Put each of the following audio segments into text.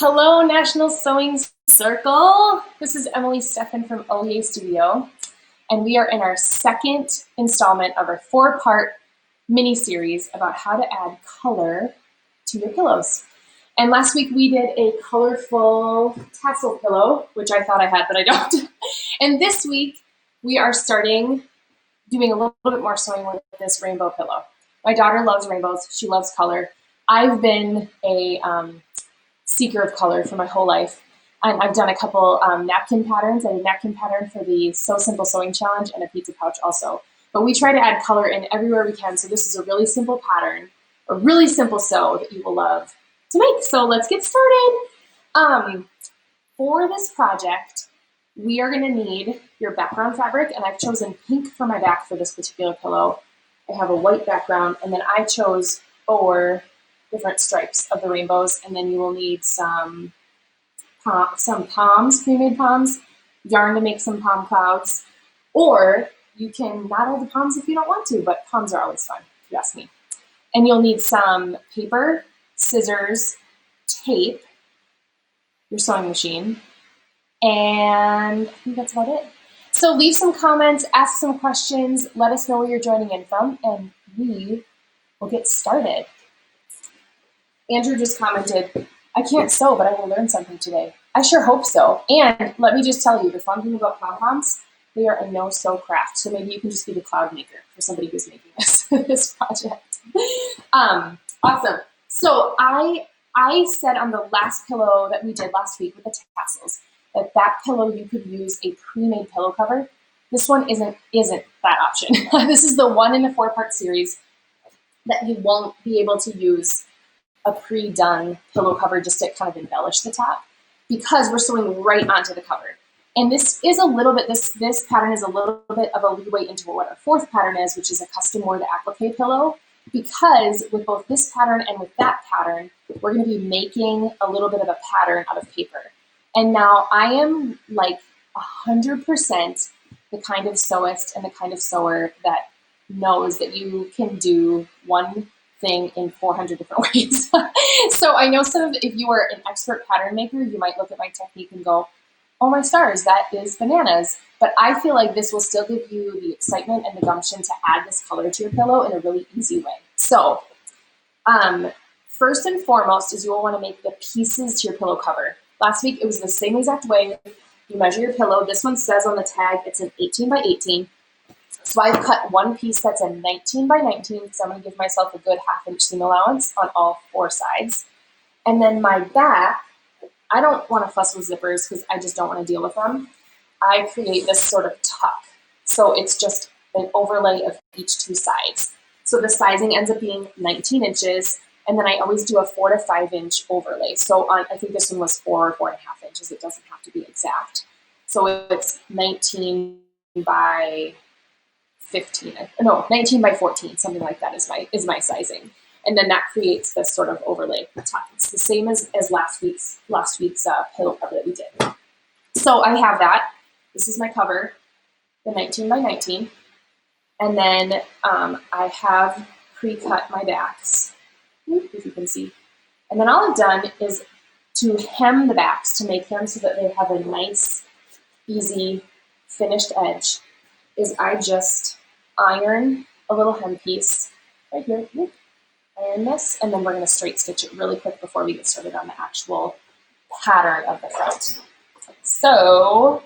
Hello, National Sewing Circle. This is Emily Steffen from OEA Studio, and we are in our second installment of our four-part mini-series about how to add color to your pillows. And last week we did a colorful tassel pillow, which I thought I had, but I don't. And this week we are doing a little bit more sewing with this rainbow pillow. My daughter loves rainbows. She loves color. I've been a seeker of color for my whole life. And I've done a couple napkin patterns. I did a napkin pattern for the So Simple Sewing Challenge and a pizza pouch also. But we try to add color in everywhere we can. So this is a really simple pattern, a really simple sew that you will love to make. So let's get started. For this project, we are going to need your background fabric, and I've chosen pink for my back for this particular pillow. I have a white background, and then I chose 4 different stripes of the rainbows, and then you will need some poms, pre-made poms, yarn to make some pom clouds, or you can not add the poms if you don't want to, but poms are always fun, if you ask me. And you'll need some paper, scissors, tape, your sewing machine, and I think that's about it. So leave some comments, ask some questions, let us know where you're joining in from, and we will get started. Andrew just commented, I can't sew, but I will learn something today. I sure hope so. And let me just tell you, the fun thing about pom-poms, they are a no-sew craft. So maybe you can just be the cloud maker for somebody who's making this project. Awesome. So I said on the last pillow that we did last week with the tassels, that pillow you could use a pre-made pillow cover. This one isn't that option. This is the one in the 4-part series that you won't be able to use a pre-done pillow cover just to kind of embellish the top, because we're sewing right onto the cover. And this is a little bit, this pattern is a little bit of a leeway into what our 4th pattern is, which is a custom wear the applique pillow, because with both this pattern and with that pattern, we're going to be making a little bit of a pattern out of paper. And now I am like 100% the kind of sewist and the kind of sewer that knows that you can do one thing in 400 different ways. So I know if you were an expert pattern maker, you might look at my technique and go, oh my stars, that is bananas. But I feel like this will still give you the excitement and the gumption to add this color to your pillow in a really easy way. So first and foremost is you will want to make the pieces to your pillow cover. Last week it was the same exact way. You measure your pillow. This one says on the tag it's an 18 by 18. So I've cut one piece that's a 19 by 19, so I'm going to give myself a good 1/2 inch seam allowance on all 4 sides. And then my back, I don't want to fuss with zippers because I just don't want to deal with them. I create this sort of tuck. So it's just an overlay of each 2 sides. So the sizing ends up being 19 inches, and then I always do a 4 to 5 inch overlay. So I think this one was 4 or 4.5 inches. It doesn't have to be exact. So it's 19 by 19 by 14, something like that is my sizing. And then that creates this sort of overlay tuck. It's the same as last week's pillow cover that we did. So I have that. This is my cover, the 19 by 19. And then I have pre-cut my backs, if you can see. And then all I've done is to hem the backs to make them so that they have a nice, easy, finished edge, is I just iron a little hem piece right here. Iron this, and then we're going to straight stitch it really quick before we get started on the actual pattern of the front. So,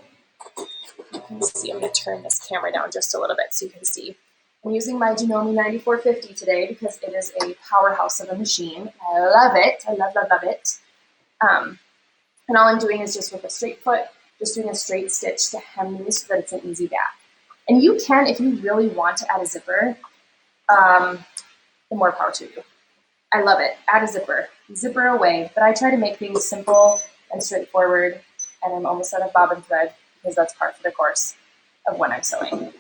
let's see, I'm going to turn this camera down just a little bit so you can see. I'm using my Janome 9450 today because it is a powerhouse of a machine. I love it. I love it. And all I'm doing is just with a straight foot, just doing a straight stitch to hem these so that it's an easy back. And you can, if you really want to add a zipper, the more power to you. I love it. Add a zipper away. But I try to make things simple and straightforward, and I'm almost out of bobbin thread because that's part of the course of when I'm sewing.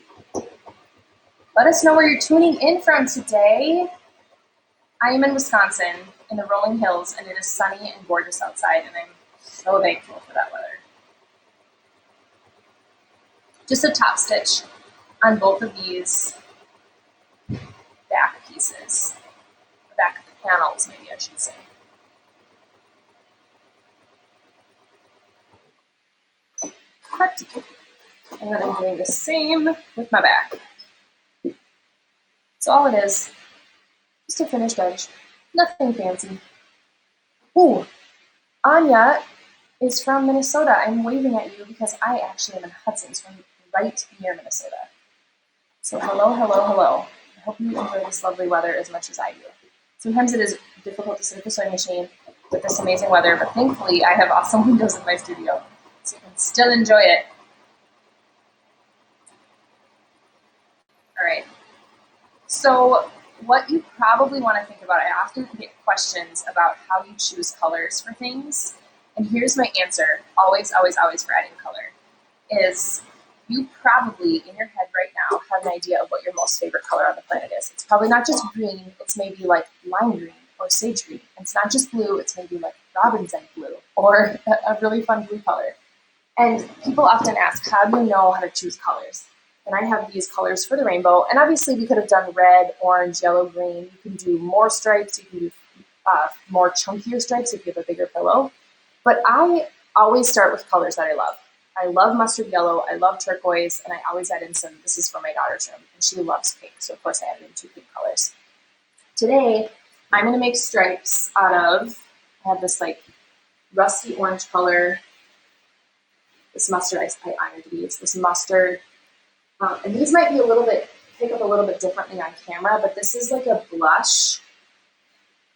Let us know where you're tuning in from today. I am in Wisconsin, in the rolling hills, and it is sunny and gorgeous outside, and I'm so thankful for that weather. Just a top stitch on both of these back pieces, back panels, maybe I should say. pretty. And then I'm doing the same with my back. So all it is, just a finished edge, nothing fancy. Ooh, Anya is from Minnesota. I'm waving at you because I actually am in Hudson, so I'm right near Minnesota. So hello, hello, hello. I hope you enjoy this lovely weather as much as I do. Sometimes it is difficult to sit at the sewing machine with this amazing weather, but thankfully I have awesome windows in my studio, so you can still enjoy it. All right. So what you probably want to think about, I often get questions about how you choose colors for things. And here's my answer, always, always, always for adding color, is you probably, in your head right now, have an idea of what your most favorite color on the planet is. It's probably not just green, it's maybe like lime green or sage green. And it's not just blue, it's maybe like robin's egg blue or a really fun blue color. And people often ask, how do you know how to choose colors? And I have these colors for the rainbow. And obviously we could have done red, orange, yellow, green. You can do more stripes, you can do more chunkier stripes if you have a bigger pillow. But I always start with colors that I love. I love mustard yellow, I love turquoise, and I always add in some, this is for my daughter's room, and she loves pink, so of course I added in 2 pink colors. Today, I'm gonna make stripes out of, I have this like rusty orange color, this mustard, I ironed these, this mustard, and these might be pick up a little bit differently on camera, but this is like a blush,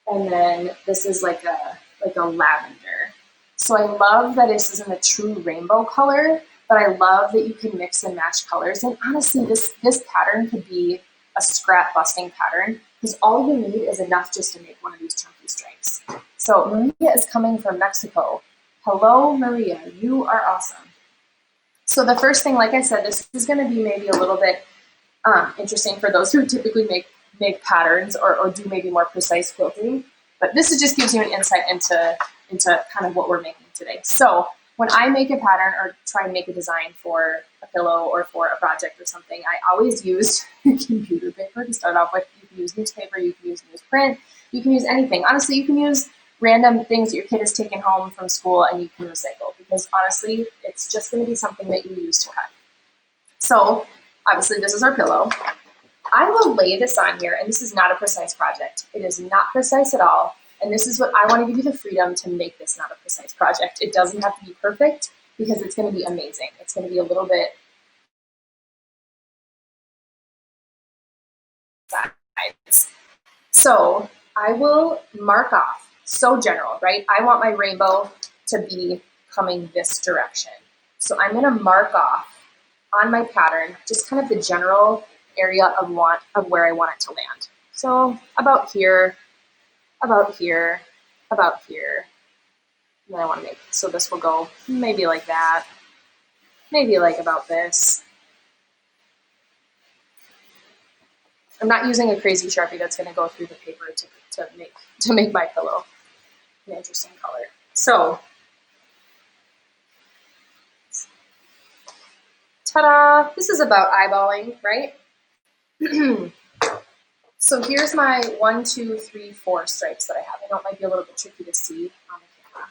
and then this is like a lavender. So I love that this isn't a true rainbow color, but I love that you can mix and match colors. And honestly, this pattern could be a scrap busting pattern because all you need is enough just to make one of these chunky stripes. So Maria is coming from Mexico. Hello, Maria, you are awesome. So the first thing, like I said, this is gonna be maybe a little bit interesting for those who typically make patterns or do maybe more precise quilting. But this just gives you an insight into kind of what we're making today. So when I make a pattern or try and make a design for a pillow or for a project or something, I always use computer paper to start off with. You can use newspaper, you can use newsprint, you can use anything. Honestly, you can use random things that your kid has taken home from school and you can recycle because honestly, it's just gonna be something that you use to cut. So obviously this is our pillow. I will lay this on here, and this is not a precise project. It is not precise at all, and this is what I want to give you the freedom to make this not a precise project. It doesn't have to be perfect because it's going to be amazing. It's going to be a little bit size. So I will mark off, so general, right? I want my rainbow to be coming this direction. So I'm going to mark off on my pattern just kind of the general area of where I want it to land. So about here, about here, about here. And then I want to make, so this will go maybe like that, maybe like about this. I'm not using a crazy Sharpie that's going to go through the paper to make my pillow an interesting color. So, ta-da! This is about eyeballing, right? So here's my 1, 2, 3, 4 stripes that I have. I know it might be a little bit tricky to see on the camera.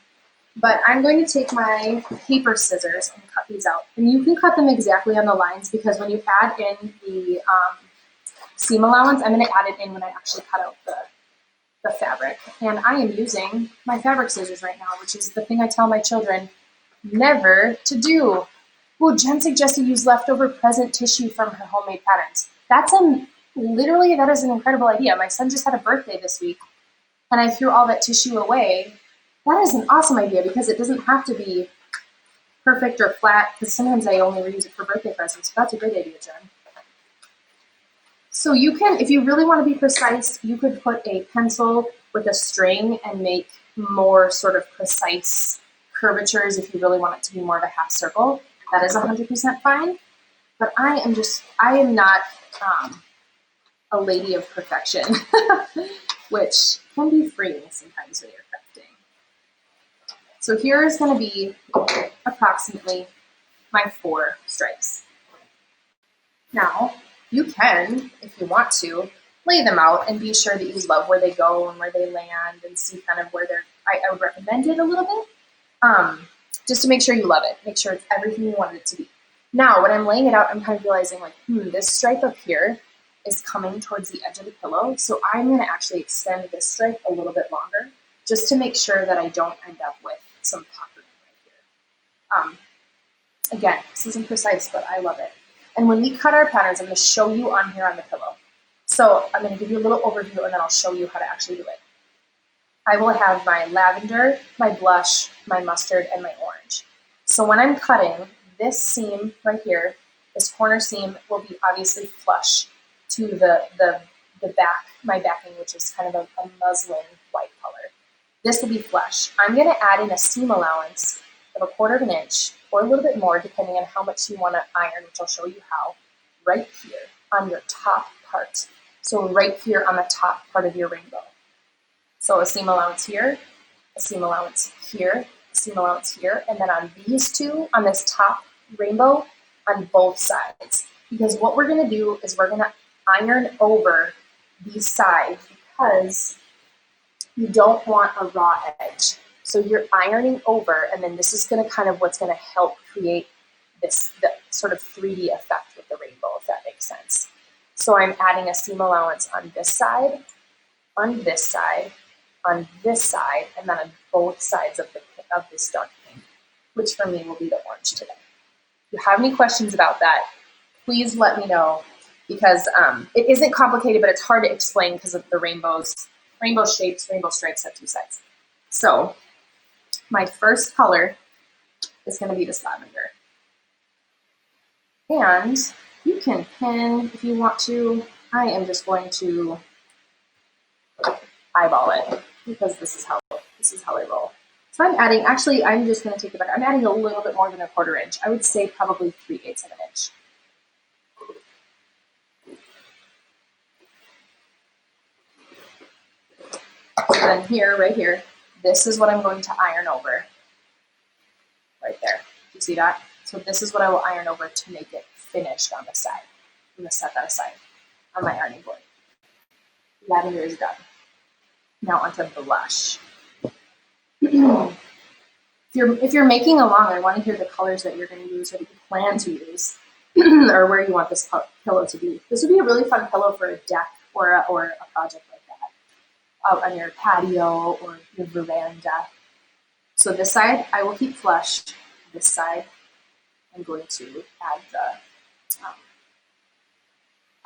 But I'm going to take my paper scissors and cut these out. And you can cut them exactly on the lines because when you add in the seam allowance, I'm going to add it in when I actually cut out the fabric. And I am using my fabric scissors right now, which is the thing I tell my children never to do. Well, Jen suggested use leftover present tissue from her homemade patterns. Literally, that is an incredible idea. My son just had a birthday this week, and I threw all that tissue away. That is an awesome idea because it doesn't have to be perfect or flat, because sometimes I only reuse it for birthday presents. So that's a great idea, Jen. So you can, if you really want to be precise, you could put a pencil with a string and make more sort of precise curvatures if you really want it to be more of a half circle. That is 100% fine. But I am not a lady of perfection, which can be freeing sometimes when you're crafting. So here is going to be approximately my 4 stripes. Now, you can, if you want to, lay them out and be sure that you love where they go and where they land and see kind of where I would recommend it a little bit. just to make sure you love it. Make sure it's everything you wanted it to be. Now, when I'm laying it out, I'm kind of realizing like, this stripe up here is coming towards the edge of the pillow. So I'm going to actually extend this stripe a little bit longer just to make sure that I don't end up with some puckering right here. Again, this isn't precise, but I love it. And when we cut our patterns, I'm going to show you on here on the pillow. So I'm going to give you a little overview and then I'll show you how to actually do it. I will have my lavender, my blush, my mustard, and my orange. So when I'm cutting, this seam right here, this corner seam will be obviously flush to the back, my backing, which is kind of a muslin white color. This will be flush. I'm going to add in a seam allowance of 1/4 inch or a little bit more depending on how much you want to iron, which I'll show you how, right here on your top part. So right here on the top part of your rainbow. So a seam allowance here, a seam allowance here, a seam allowance here, and then on these two, on this top rainbow, on both sides. Because what we're going to do is we're going to iron over these sides because you don't want a raw edge. So you're ironing over, and then this is going to kind of what's going to help create the sort of 3D effect with the rainbow, if that makes sense. So I'm adding a seam allowance on this side, on this side, on this side, and then on both sides of this dark pink, which for me will be the orange today. If you have any questions about that, please let me know, because it isn't complicated, but it's hard to explain because of the rainbow shapes, rainbow stripes have two sides. So my first color is going to be this lavender. And you can pin if you want to. I am just going to eyeball it because this is how I roll. So I'm adding, actually, I'm just going to take it back. I'm adding a little bit more than 1/4 inch. I would say probably 3/8 of an inch. So then here, right here, this is what I'm going to iron over. Right there. Do you see that? So this is what I will iron over to make it finished on the side. I'm going to set that aside on my ironing board. Lavender is done. Now onto blush. If you're making along, I want to hear the colors that you're going to use or that you plan to use, or where you want this pillow to be. This would be a really fun pillow for a deck or a project like that, out on your patio or your veranda. So this side I will keep flush. This side I'm going to add the.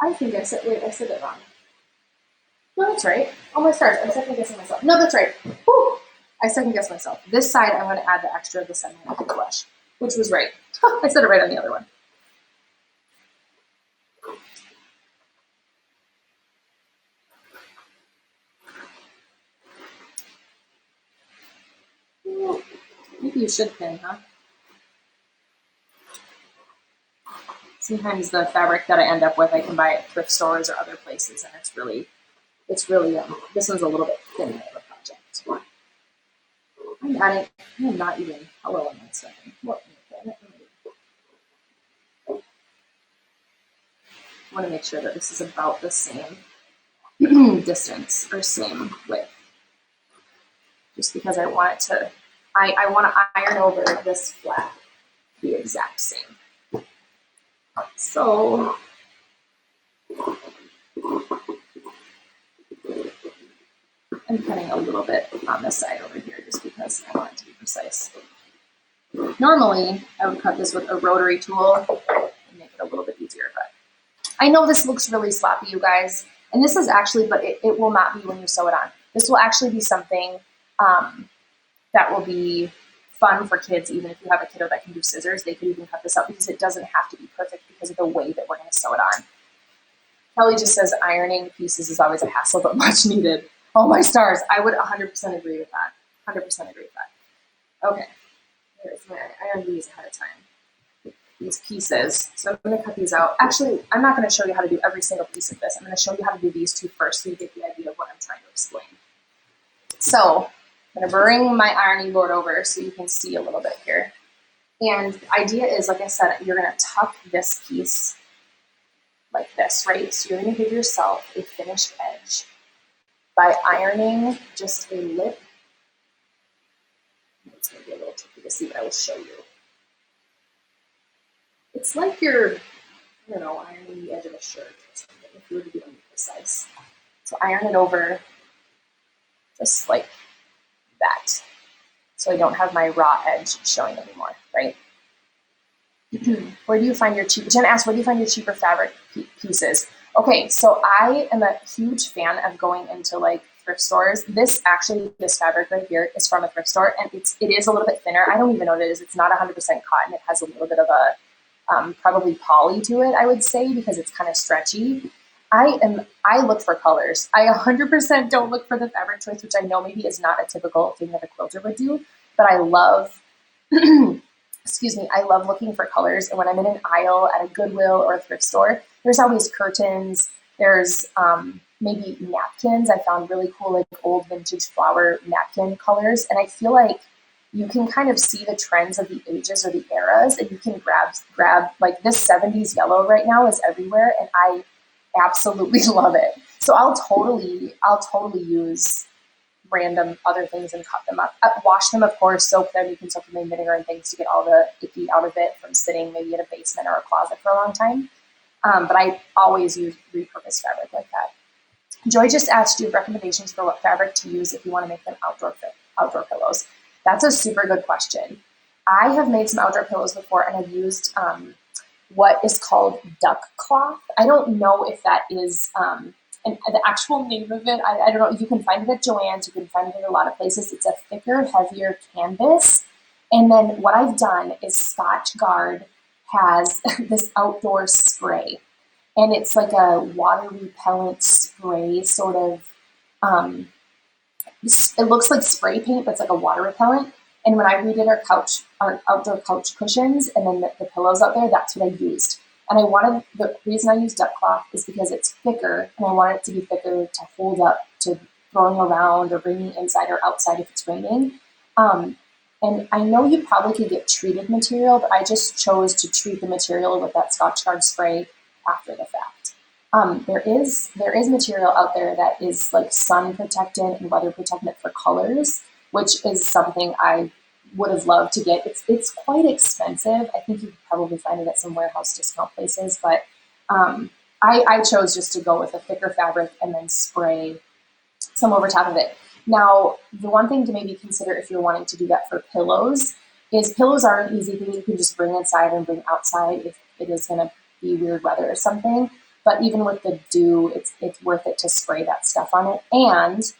I think I said it wrong. No, that's right. Oh my stars! I'm second guessing myself. No, that's right. Whew. I second guessed myself. This side, I'm going to add the extra of the semi-liquid blush, which was right. I said it right on the other one. Maybe you should pin, huh? Sometimes the fabric that I end up with, I can buy at thrift stores or other places, and it's really, this one's a little bit thinner of a project. I'm not even hello on that second. What? I want to make sure that this is about the same distance or same width. Just because I want it to, I want to iron over this flat the exact same. So I'm cutting a little bit on this side over here just because I want it to be precise. Normally, I would cut this with a rotary tool and make it a little bit easier, but I know this looks really sloppy, you guys, and this is actually, but it will not be when you sew it on. This will actually be something that will be fun for kids, even if you have a kiddo that can do scissors. They could even cut this out because it doesn't have to be perfect because of the way that we're going to sew it on. Kelly just says ironing pieces is always a hassle, but much needed. Oh my stars, I would 100% agree with that. 100% agree with that. Okay, I ironed these ahead of time. These pieces. So I'm going to cut these out. Actually, I'm not going to show you how to do every single piece of this. I'm going to show you how to do these two first so you get the idea of what I'm trying to explain. So I'm going to bring my ironing board over so you can see a little bit here. And the idea is, like I said, you're going to tuck this piece like this, right? So you're going to give yourself a finished edge by ironing just a lip. It's going to be a little tricky to see what I will show you. It's like you're, I don't know, ironing the edge of a shirt or something, if you were to be precise. So iron it over just like that. So I don't have my raw edge showing anymore, right? Where do you find your cheap? Jen asked, where do you find your cheaper fabric pieces? Okay, so I am a huge fan of going into like thrift stores. This fabric right here is from a thrift store, and it is a little bit thinner. I don't even know what it is. It's not 100% cotton. It has a little bit of a probably poly to it, I would say, because it's kind of stretchy. I look for colors. I 100% don't look for the fabric choice, which I know maybe is not a typical thing that a quilter would do, but I love, excuse me, I love looking for colors. And when I'm in an aisle at a Goodwill or a thrift store, there's always curtains. There's maybe napkins. I found really cool, like old vintage flower napkin colors. And I feel like you can kind of see the trends of the ages or the eras, and you can grab like this 70s yellow right now is everywhere, and I absolutely love it. So I'll totally use random other things and cut them up. Wash them, of course, soak them. You can soak them in vinegar and things to get all the icky out of it from sitting maybe in a basement or a closet for a long time. But I always use repurposed fabric like that. Joy just asked, do you have recommendations for what fabric to use if you want to make them outdoor pillows? That's a super good question. I have made some outdoor pillows before, and I've used what is called duck cloth. I don't know if that is the actual name of it. I don't know. You can find it at Joann's. You can find it in a lot of places. It's a thicker, heavier canvas. And then what I've done is Scotch Guard has this outdoor spray. And it's like a water repellent spray sort of. It looks like spray paint, but it's like a water repellent. And when I redid our outdoor couch cushions and then the pillows out there, that's what I used. And the reason I use duck cloth is because it's thicker, and I want it to be thicker to hold up to throwing around or bringing inside or outside if it's raining. And I know you probably could get treated material, but I just chose to treat the material with that Scotch Guard spray after the fact. There is material out there that is like sun protectant and weather protectant for colors, which is something I would have loved to get. It's quite expensive. I think you could probably find it at some warehouse discount places, but I chose just to go with a thicker fabric and then spray some over top of it. Now, the one thing to maybe consider if you're wanting to do that for pillows is pillows are an easy thing you can just bring inside and bring outside if it is going to be weird weather or something. But even with the dew, it's worth it to spray that stuff on it. And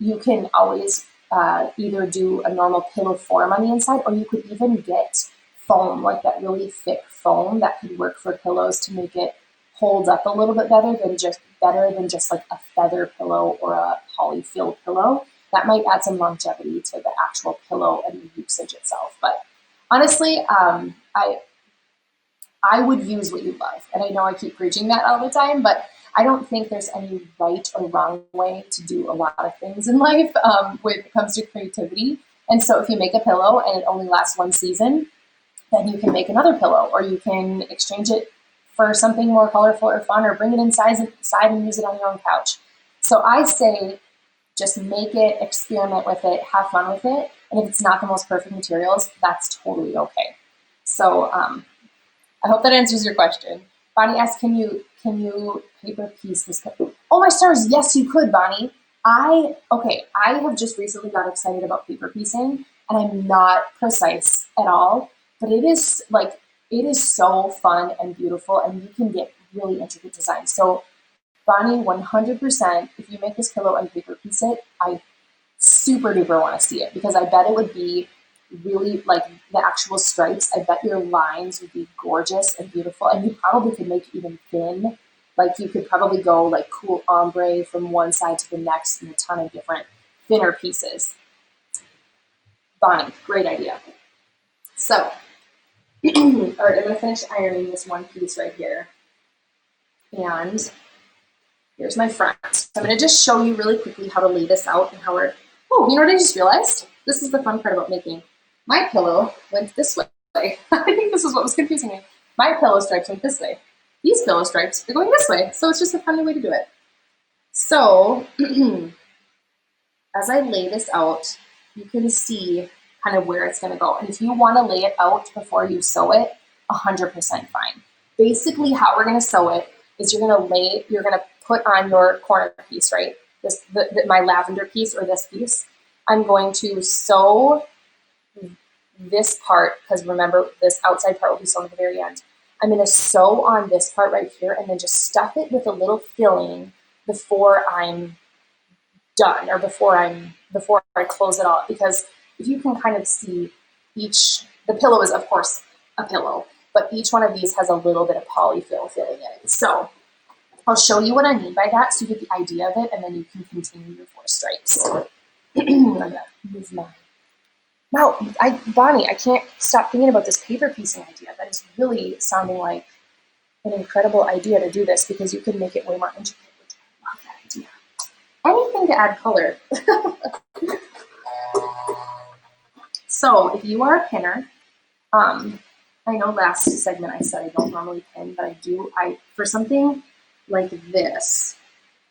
you can always either do a normal pillow form on the inside, or you could even get foam, like that really thick foam that could work for pillows to make it hold up a little bit better than just like a feather pillow or a poly-filled pillow. That might add some longevity to the actual pillow and the usage itself. But honestly, I would use what you love. And I know I keep preaching that all the time, but I don't think there's any right or wrong way to do a lot of things in life when it comes to creativity. And so if you make a pillow and it only lasts one season, then you can make another pillow, or you can exchange it for something more colorful or fun, or bring it inside and use it on your own couch. So I say just make it, experiment with it, have fun with it. And if it's not the most perfect materials, that's totally okay. So I hope that answers your question. Bonnie asked, can you paper piece this pillow? Oh my stars, yes you could, Bonnie. I have just recently got excited about paper piecing, and I'm not precise at all, but it is so fun and beautiful, and you can get really intricate designs. So Bonnie, 100%, if you make this pillow and paper piece it, I super duper want to see it, because I bet it would be really like the actual stripes. I bet your lines would be gorgeous and beautiful, and you probably could make it even thin. Like you could probably go like cool ombre from one side to the next and a ton of different thinner pieces. Bonnie, great idea. So, all right, I'm going to finish ironing this one piece right here. And here's my front. So I'm going to just show you really quickly how to lay this out and how you know what I just realized? This is the fun part about making. My pillow went this way. I think this is what was confusing me. My pillow stripes went this way. These pillow stripes are going this way. So it's just a funny way to do it. So as I lay this out, you can see kind of where it's going to go. And if you want to lay it out before you sew it, 100% fine. Basically, how we're going to sew it is you're going to put on your corner piece, right? My lavender piece or this piece. I'm going to sew this part, because remember, this outside part will be sewn at the very end. I'm going to sew on this part right here and then just stuff it with a little filling before I'm done, or before I close it all. Because if you can kind of see, the pillow is of course a pillow, but each one of these has a little bit of polyfill filling in it. So I'll show you what I mean by that so you get the idea of it, and then you can continue your 4 stripes. I'm gonna move mine. Now, Bonnie, I can't stop thinking about this paper piecing idea. That is really sounding like an incredible idea to do this, because you can make it way more intricate, which I love that idea. Anything to add color. So if you are a pinner, I know last segment I said I don't normally pin, but I do. For something like this,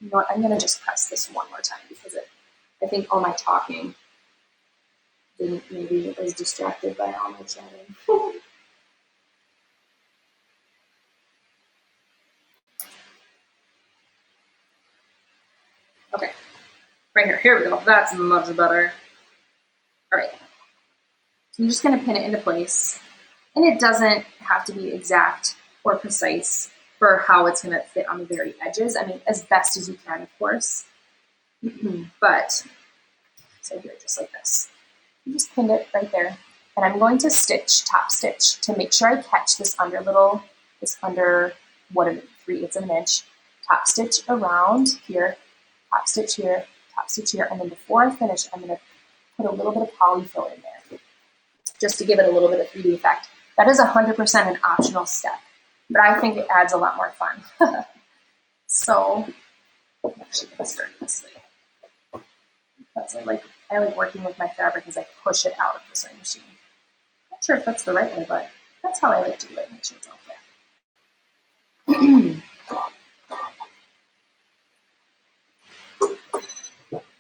you know what, I'm gonna just press this one more time, because I think all my talking maybe was distracted by all my chatting. Okay, right here. Here we go. That's much better. All right. So I'm just going to pin it into place. And it doesn't have to be exact or precise for how it's going to fit on the very edges. I mean, as best as you can, of course. But, so here, just like this. You just pinned it right there. And I'm going to top stitch to make sure I catch this under, what is it, 3/8 of an inch. Top stitch around here, top stitch here, top stitch here. And then before I finish, I'm going to put a little bit of polyfill in there, just to give it a little bit of 3D effect. That is 100% an optional step, but I think it adds a lot more fun. So I'm actually going to start this way. Because I like working with my fabric as I push it out of the sewing machine. Not sure if that's the right way, but that's how I like to do it. Make sure it's all fit.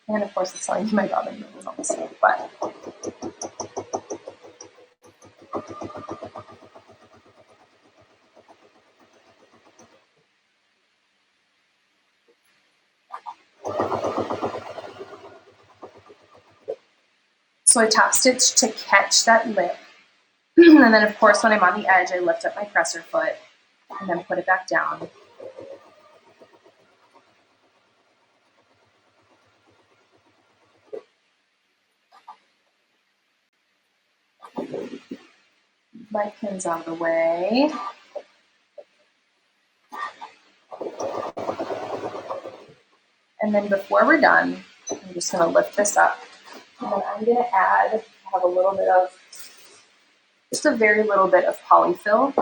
And of course, it's telling me my bobbin is almost full, but so I top stitch to catch that lip. And then of course, when I'm on the edge, I lift up my presser foot and then put it back down. My pin's out of the way. And then before we're done, I'm just going to lift this up. And then I'm going to have a little bit of, just a very little bit of polyfill.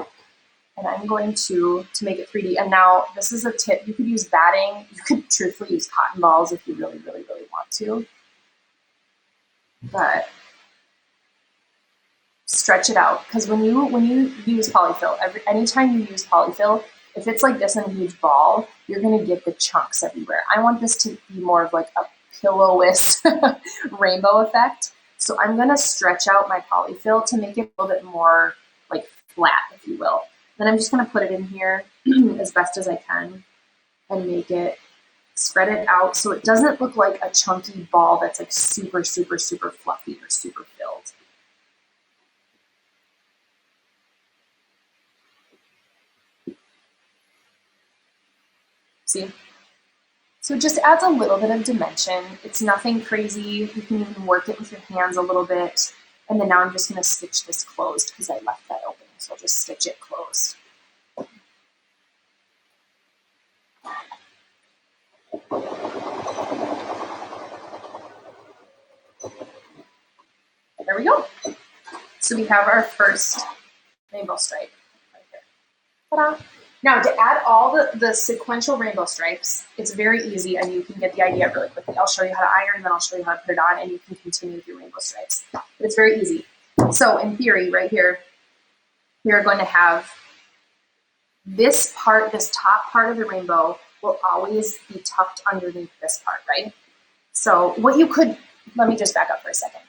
And I'm going to make it 3D. And now this is a tip. You could use batting. You could truthfully use cotton balls if you really, really, really want to. But stretch it out, because when you use polyfill, anytime you use polyfill, if it's like this in a huge ball, you're going to get the chunks everywhere. I want this to be more of like a pillow-ish rainbow effect. So I'm going to stretch out my polyfill to make it a little bit more like flat, if you will. Then I'm just going to put it in here as best as I can and spread it out so it doesn't look like a chunky ball that's like super, super, super fluffy or super filled. See? So it just adds a little bit of dimension. It's nothing crazy. You can even work it with your hands a little bit. And then now I'm just going to stitch this closed because I left that open. So I'll just stitch it closed. There we go. So we have our first rainbow stripe right here. Ta-da! Now, to add all the sequential rainbow stripes, it's very easy and you can get the idea really quickly. I'll show you how to iron, and then I'll show you how to put it on, and you can continue with your rainbow stripes. But it's very easy. So in theory, right here, we are going to have this top part of the rainbow will always be tucked underneath this part, right? So let me just back up for a second.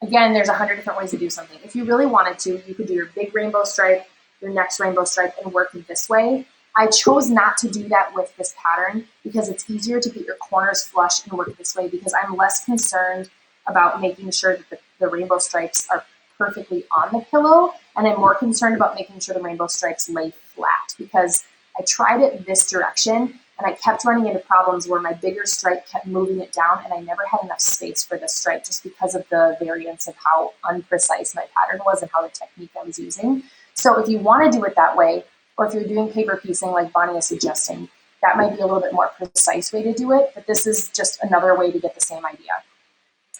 Again, there's 100 different ways to do something. If you really wanted to, you could do your big rainbow stripe, your next rainbow stripe, and work it this way. I chose not to do that with this pattern because it's easier to get your corners flush and work this way because I'm less concerned about making sure that the rainbow stripes are perfectly on the pillow, and I'm more concerned about making sure the rainbow stripes lay flat because I tried it this direction and I kept running into problems where my bigger stripe kept moving it down and I never had enough space for the stripe just because of the variance of how unprecise my pattern was and how the technique I was using. So if you want to do it that way, or if you're doing paper piecing like Bonnie is suggesting, that might be a little bit more precise way to do it, but this is just another way to get the same idea.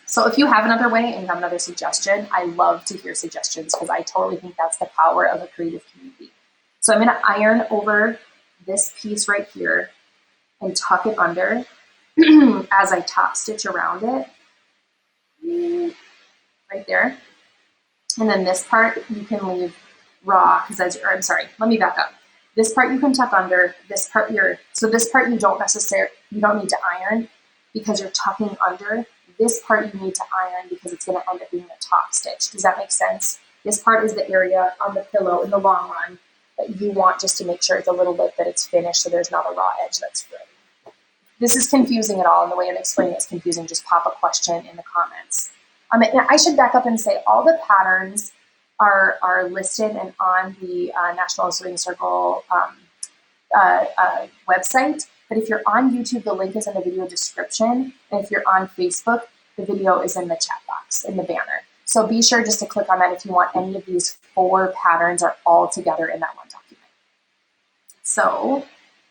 So if you have another way and you have another suggestion, I love to hear suggestions because I totally think that's the power of a creative community. So I'm going to iron over this piece right here and tuck it under as I top stitch around it, right there. And then this part you can leave raw because let me back up. This part you can tuck under, this part this part you don't need to iron because you're tucking under. This part you need to iron because it's going to end up being a top stitch. Does that make sense? This part is the area on the pillow in the long run that you want just to make sure it's a little bit that it's finished so there's not a raw edge that's ready. This is confusing at all, and the way I'm explaining it is confusing. Just pop a question in the comments. I should back up and say all the patterns are listed and on the National Sewing Circle website. But if you're on YouTube, the link is in the video description. And if you're on Facebook, the video is in the chat box, in the banner. So be sure just to click on that if you want any of these 4 patterns are all together in that one document. So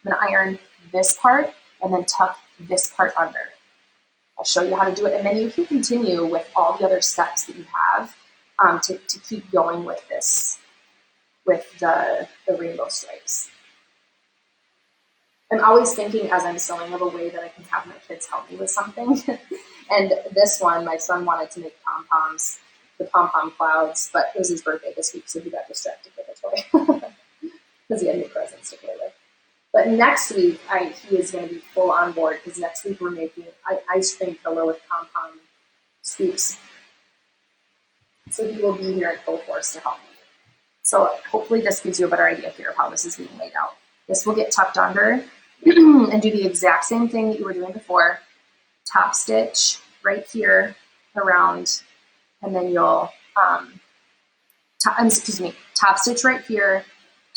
I'm going to iron this part and then tuck this part under. I'll show you how to do it. And then you can continue with all the other steps that you have to keep going with this, with the rainbow stripes. I'm always thinking as I'm sewing of a way that I can have my kids help me with something. And this one, my son wanted to make pom-poms, the pom-pom clouds, but it was his birthday this week, so he got distracted with a toy because he had new presents to play with. But next week, he is going to be full on board because next week we're making ice cream pillow with pom-pom scoops. So he will be here in full force to help me. So hopefully this gives you a better idea here of how this is being laid out. This will get tucked under and do the exact same thing that you were doing before. Top stitch right here around, and then you'll, top stitch right here,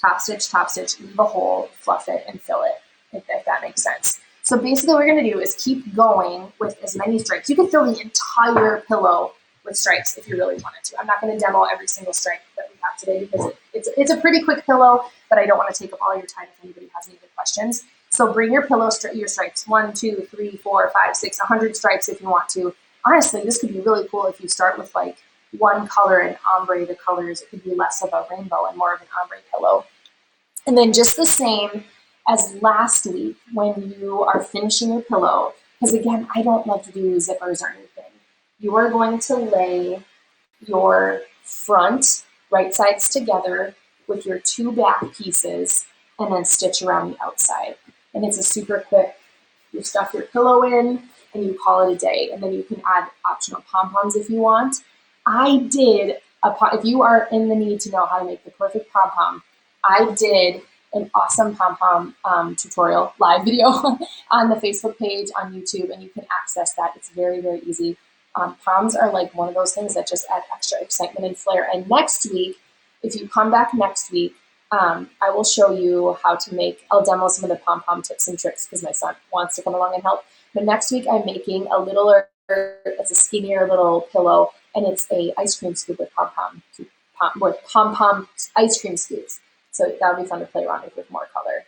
top stitch, leave a hole, fluff it, and fill it, if that makes sense. So basically what we're gonna do is keep going with as many stripes. You can fill the entire pillow with stripes if you really wanted to. I'm not gonna demo every single stripe that we have today because it's a pretty quick pillow, but I don't wanna take up all your time if anybody has any other questions. So bring your pillow, your stripes, 1, 2, 3, 4, 5, 6, 100 stripes if you want to. Honestly, this could be really cool if you start with like one color and ombre the colors. It could be less of a rainbow and more of an ombre pillow. And then just the same as last week when you are finishing your pillow, because again, I don't love to do zippers or anything. You are going to lay your front right sides together with your 2 back pieces and then stitch around the outside. And it's a super quick, you stuff your pillow in and you call it a day. And then you can add optional pom-poms if you want. If you are in the need to know how to make the perfect pom-pom, I did an awesome pom-pom tutorial live video on the Facebook page, on YouTube, and you can access that. It's very, very easy. Poms are like one of those things that just add extra excitement and flair. And next week, if you come back next week, I will show you how to make, I'll demo some of the pom-pom tips and tricks because my son wants to come along and help. But next week I'm making it's a skinnier little pillow, and it's a ice cream scoop with pom-pom ice cream scoops. So that'll be fun to play around with more color.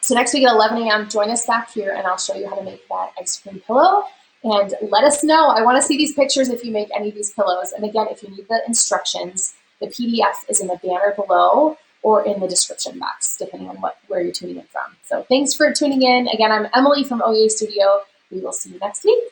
So next week at 11 a.m., join us back here and I'll show you how to make that ice cream pillow. And let us know. I want to see these pictures if you make any of these pillows. And again, if you need the instructions, the PDF is in the banner below or in the description box, depending on where you're tuning in from. So thanks for tuning in. Again, I'm Emily from OEA Studio. We will see you next week.